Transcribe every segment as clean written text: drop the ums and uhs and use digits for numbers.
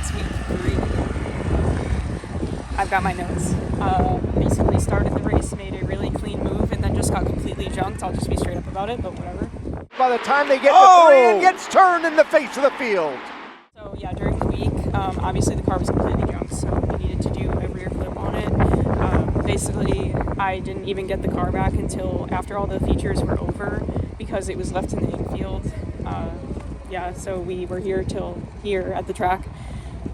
it's week 3. I've got my notes. Basically started the race, made a really clean move, and then just got completely junked. I'll just be straight up about it, but whatever. By the time they get to 3, it gets turned in the face of the field. So yeah, during the week, obviously the car was completely junked, so we needed to do a rear flip on it. Basically, I didn't even get the car back until after all the features were over because it was left in the infield. Yeah, so we were here at the track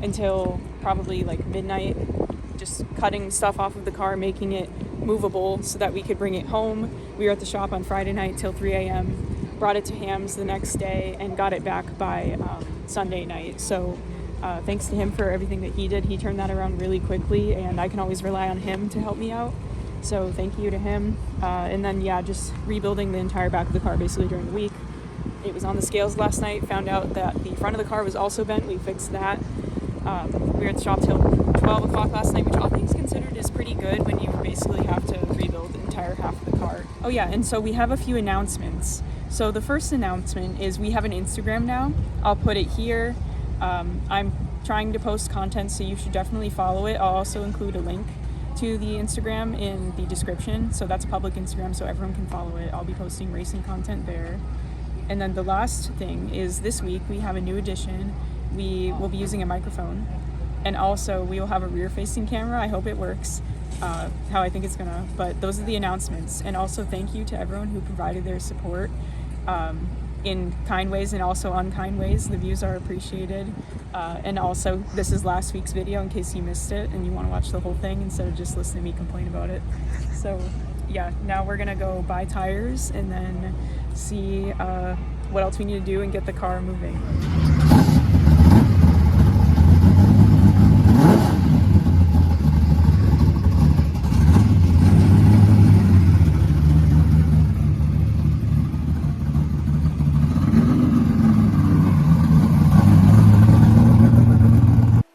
until probably like midnight, just cutting stuff off of the car, making it movable so that we could bring it home. We were at the shop on Friday night till 3 a.m., brought it to Hamm's the next day, and got it back by Sunday night. So thanks to him for everything that he did. He turned that around really quickly, and I can always rely on him to help me out. So thank you to him. And then, yeah, just rebuilding the entire back of the car basically during the week. It was on the scales last night, found out that the front of the car was also bent. We fixed that. We were at the shop till 12 o'clock last night, which all things considered is pretty good when you basically have to rebuild the entire half of the car. Oh yeah, and so we have a few announcements. So the first announcement is we have an Instagram now. I'll put it here. I'm trying to post content, so you should definitely follow it. I'll also include a link to the Instagram in the description. So that's a public Instagram, so everyone can follow it. I'll be posting racing content there. And then the last thing is this week we have a new addition. We will be using a microphone, and also we will have a rear-facing camera. I hope it works how I think it's gonna, but those are the announcements. And also thank you to everyone who provided their support in kind ways and also unkind ways. The views are appreciated. And also this is last week's video in case you missed it and you want to watch the whole thing instead of just listening to me complain about it. So yeah, now we're gonna go buy tires and then see what else we need to do and get the car moving.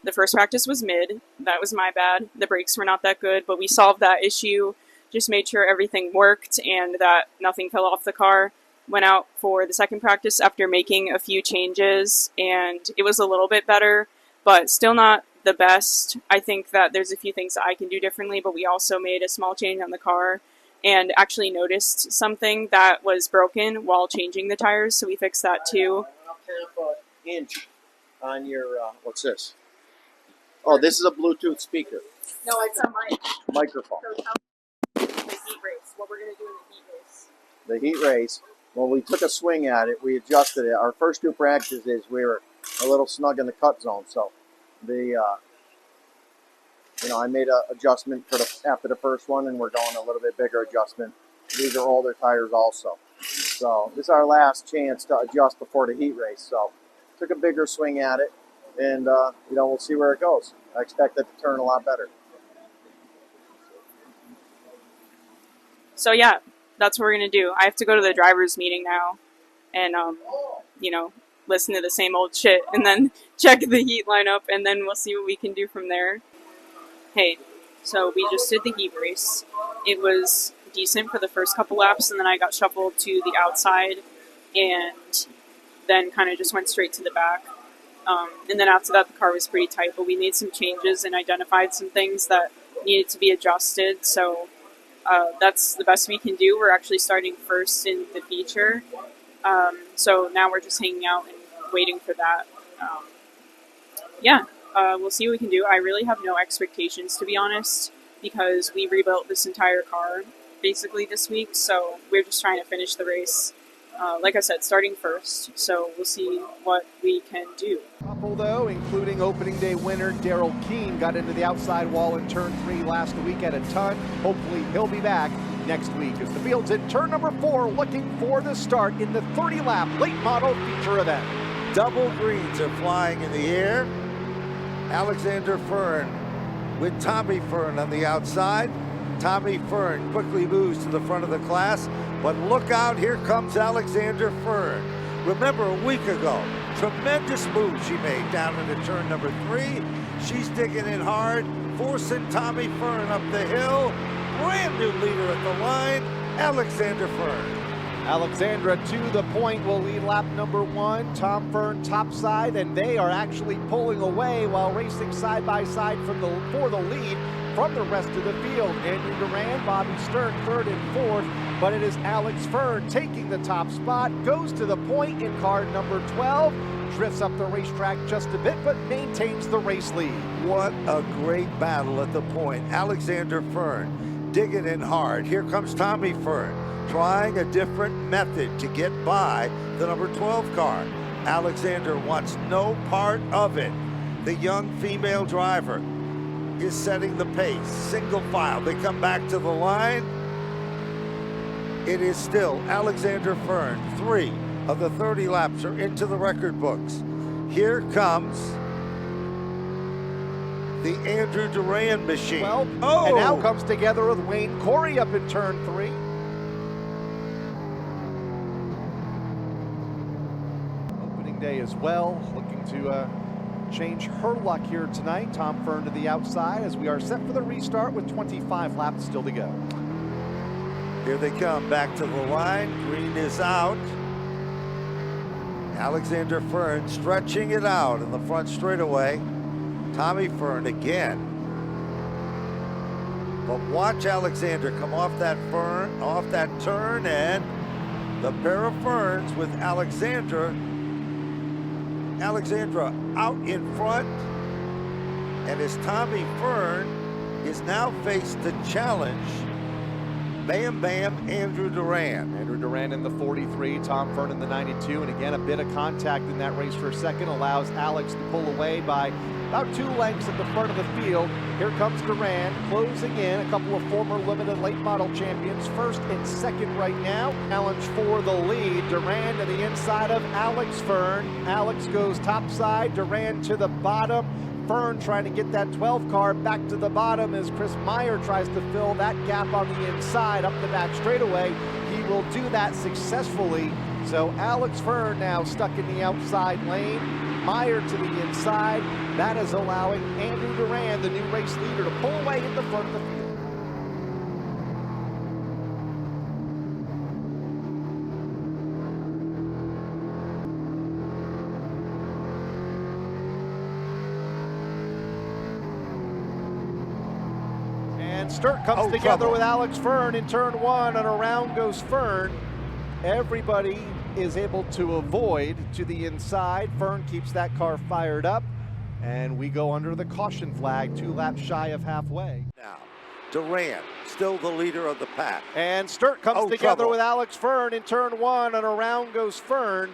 The first practice was mid. That was my bad. The brakes were not that good, but we solved that issue. Just made sure everything worked and that nothing fell off the car. Went out for the second practice after making a few changes, and it was a little bit better, but still not the best. I think that there's a few things that I can do differently, but we also made a small change on the car and actually noticed something that was broken while changing the tires, so we fixed that too. Half an inch on your, what's this? Oh, this is a Bluetooth speaker. No, it's a mic. Microphone. So tell me the heat race, what we're going to do in the heat race. The heat race. Well, we took a swing at it. We adjusted it. Our first 2 practices, we were a little snug in the cut zone. So, I made an adjustment after the first one, and we're going a little bit bigger adjustment. These are older tires also. So, this is our last chance to adjust before the heat race. So, took a bigger swing at it, and, we'll see where it goes. I expect it to turn a lot better. So, yeah. That's what we're going to do. I have to go to the driver's meeting now and, listen to the same old shit and then check the heat lineup, and then we'll see what we can do from there. Hey, so we just did the heat race. It was decent for the first couple laps, and then I got shuffled to the outside and then kind of just went straight to the back. And then after that, the car was pretty tight, but we made some changes and identified some things that needed to be adjusted, so that's the best we can do. We're actually starting first in the feature. So now we're just hanging out and waiting for that. We'll see what we can do. I really have no expectations, to be honest, because we rebuilt this entire car basically this week. So we're just trying to finish the race. Like I said, starting first. So we'll see what we can do. Couple though, including opening day winner Daryl Keene, got into the outside wall in turn 3 last week at a ton. Hopefully he'll be back next week as the field's in turn number 4, looking for the start in the 30-lap late model feature event. Double greens are flying in the air. Alexander Fearn with Tommy Fearn on the outside. Tommy Fearn quickly moves to the front of the class, but look out, here comes Alexander Fearn. Remember a week ago, tremendous move she made down into turn number 3. She's digging in hard, forcing Tommy Fearn up the hill. Brand new leader at the line, Alexander Fearn. Alexandra to the point will lead lap number 1. Tom Fearn topside, and they are actually pulling away while racing side by side for the lead from the rest of the field. Andrew Duran, Bobby Stern, 3rd and 4th, but it is Alex Fearn taking the top spot, goes to the point in car number 12, drifts up the racetrack just a bit, but maintains the race lead. What a great battle at the point. Alexander Fearn digging in hard. Here comes Tommy Fearn, trying a different method to get by the number 12 car. Alexander wants no part of it. The young female driver is setting the pace. Single file, they come back to the line. It is still Alexander Fearn. 3 of the 30 laps are into the record books. Here comes the Andrew Duran machine. Well, and now comes together with Wayne Corey up in turn 3. Opening day as well, looking to change her luck here tonight. Tom Fearn to the outside as we are set for the restart with 25 laps still to go. Here they come back to the line. Green is out. Alexander Fearn stretching it out in the front straightaway. Tommy Fearn again. But watch Alexander come off that turn, and the pair of Fearns with Alexandra out in front. And as Tommy Fearn is now faced to challenge Bam Bam Andrew Duran. Andrew Duran in the 43, Tom Fearn in the 92, and again a bit of contact in that race for a second allows Alex to pull away by about 2 lengths at the front of the field. Here comes Duran closing in, a couple of former limited late model champions, 1st and 2nd right now. Challenge for the lead. Duran to the inside of Alex Fearn. Alex goes topside, Duran to the bottom. Fearn trying to get that 12 car back to the bottom as Chris Meyer tries to fill that gap on the inside up the back straightaway. He will do that successfully. So Alex Fearn now stuck in the outside lane. Meyer to the inside. That is allowing Andrew Duran, the new race leader, to pull away in the front of the field. Sturt comes together with Alex Fearn in turn 1, and around goes Fearn. Everybody is able to avoid to the inside. Fearn keeps that car fired up, and we go under the caution flag, 2 laps shy of halfway. Now, Duran, still the leader of the pack. And Sturt comes together with Alex Fearn in turn 1, and around goes Fearn.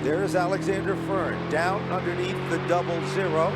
There's Alexander Fearn down underneath the 00.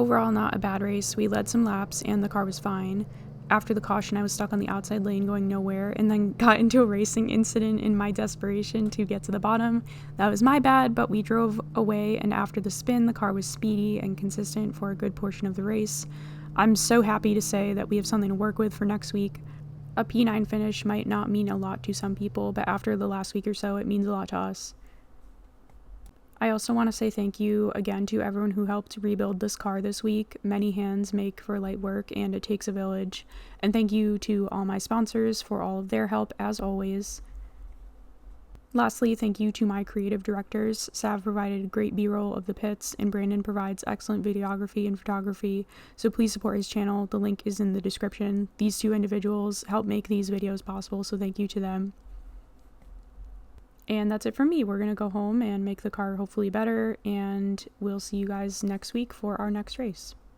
Overall, not a bad race. We led some laps and the car was fine. After the caution, I was stuck on the outside lane going nowhere and then got into a racing incident in my desperation to get to the bottom. That was my bad, but we drove away, and after the spin, the car was speedy and consistent for a good portion of the race. I'm so happy to say that we have something to work with for next week. A P9 finish might not mean a lot to some people, but after the last week or so, it means a lot to us. I also want to say thank you again to everyone who helped rebuild this car this week. Many hands make for light work, and it takes a village. And thank you to all my sponsors for all of their help, as always. Lastly, thank you to my creative directors. Sav provided great B-roll of the pits, and Brandon provides excellent videography and photography, so please support his channel. The link is in the description. These two individuals help make these videos possible, so thank you to them. And that's it from me. We're going to go home and make the car hopefully better, and we'll see you guys next week for our next race.